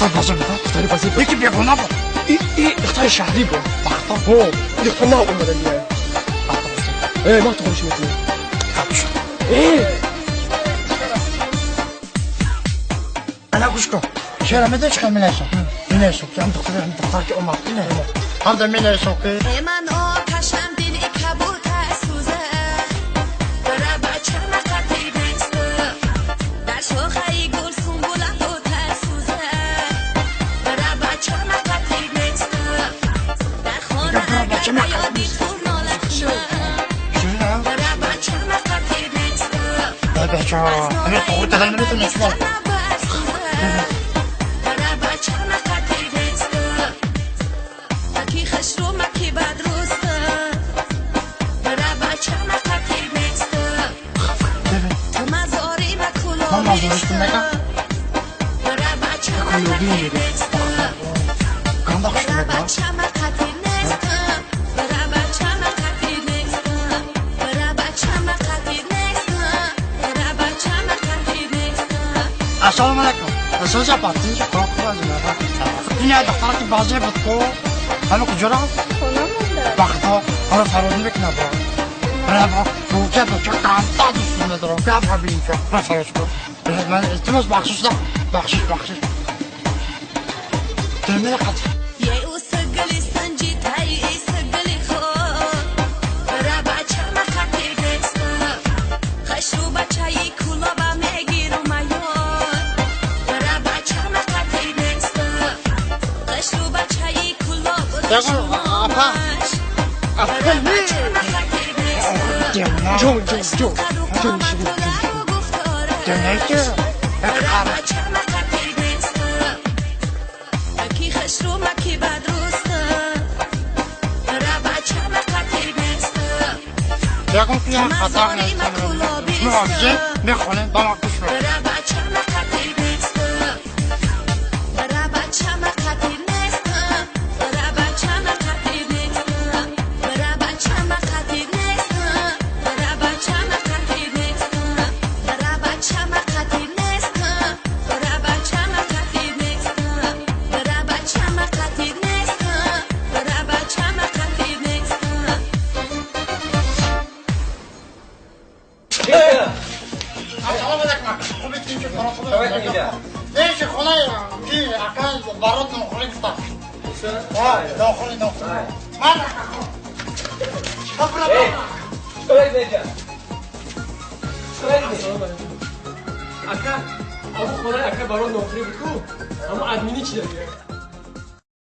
بازم اختاری بازی یکی بیگونه بود این اختار شهری بود بختا این اختار ما اومدن دیگه ما تخورش میکنیم انا گوش کن شهر میده چکن مینیسم که هم دختر که اومد هم ده مینیسم که من آتشم دل کبوتر سوزه برای بچه مقدی بسته در شاخه گل سنبوله دوتر سوزه برای بچه مقدی بسته در خانه اگر بیادی خور ناله کنه برای بچه مقدی بسته بچه ها همه طور دادن نمیتونه شما برای بچه مقدی بسته مکی خش رو مکی بد روسته برای بچه مقدی بسته تو مزاری من مکلو مزارش بیسته نگم برای بچه مقدی بسته گنده خوش برای میگم بچه مقدی نسته برای بچه مقدی نسته برای بچه مقدی نسته برای بچه مقدی نسته السلام علیکم بسیار پارتی که کار کنم این دختر که بازی بود کو همه کجا رفت خونه مونده بخدا حالا فرازی بکنه برا روکه چه قمتا دوستون ندارم بیا ببینیم که برا فراز کن من التماس بخشش ترمین قطع یه او سگلی سنجی تایی ای سگلی خود برای بچه مقدی بسته خش رو بچه کلا با میگیر و میاد برای بچه مقدی بسته خش رو بچه کلا با شماش برای بچه مقدی بسته جون دنیایی که برای بچه مقدی بسته مکی خش رو مکی بد روسته برای بچه مقدی بسته یکم که هم خطا نیستم مواجه میخونیم با ما کش رو برای بچه مقدی بسته برای بچه مقدی نسته برای بچه مقدی نسته برای بچه مقدی نسته برای بچه مقدی نسته برای بچه مقدی نسته برای بچه مقدی نسته برای بچه مقدی نسته برای بچه مقدی نسته السلام علیکم خوبی تیم که فرا خوبی دیگه خونه کی اکان برات نخوری کتا نخوری من چیکار اینجا اکا اما خونه اکا برای نوکری بود کو اما ادمینی چی داری